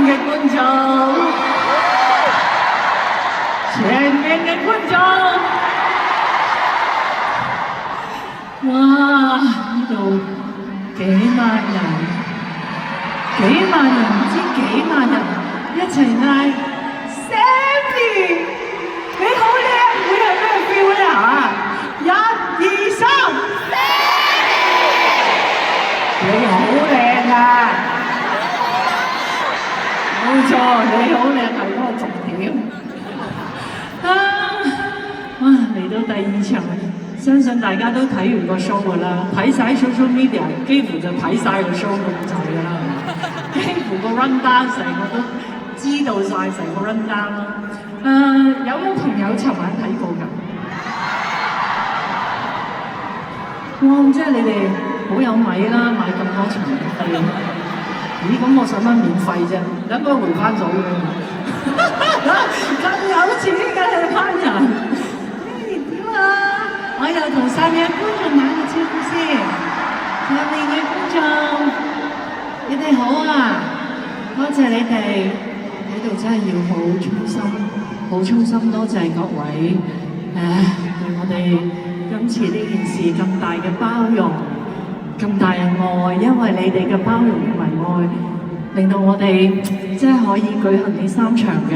嘅觀眾，前面嘅觀眾，哇！呢度幾萬人，幾萬人唔知幾萬人一齊嗌 Sammy， 你好靚，會係咩 feel 咧嚇？1、2、3 ，Sammy， 你好靚啊！冇錯，你好靚係嗰個重點。哇！嚟到第二場，相信大家都睇完個 show 㗎啦，睇晒 social media， 幾乎就睇晒個 show 咁滯㗎啦，幾乎個 run down 成個都知道晒成個 run down 啦。有冇朋友尋晚睇過㗎？哇！即係你哋好有米啦，買咁多場飛。咦？咁我使乜免費啫？應該回翻咗嘅。咁有錢嘅你班人，點啊？我又同晒嘅觀眾打個招呼先。下面嘅觀眾，你哋好啊！多謝你哋喺度，真係要好衷心，好衷心多謝各位對我哋今次呢件事咁大嘅包容。咁大嘅愛，因為你哋嘅包容同埋愛，令到我哋即係可以舉行呢3場嘅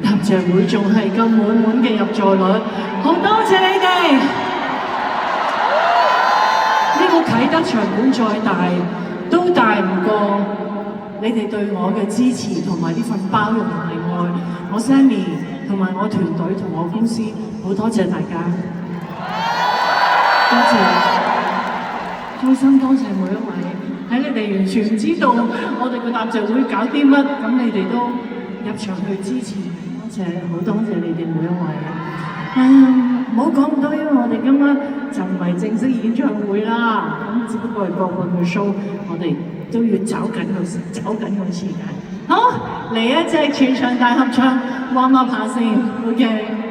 答謝會，仲係咁滿嘅入座率，好多謝你哋！呢個啟德場館再大，都大唔過你哋對我嘅支持同埋呢份包容同埋愛。我 Sammy 同埋我團隊同我公司，好多謝大家，多謝。開心多謝每一位，喺你哋完全唔知道我哋個答謝會搞啲乜，咁你哋都入場去支持，多謝，好多謝你哋每一位。唔好講咁多，因為我哋今晚就唔係正式演唱會啦，咁只不過係個半個 show，我哋都要走緊個時間。好，嚟一隻全場大合唱，warm up下先 ，OK。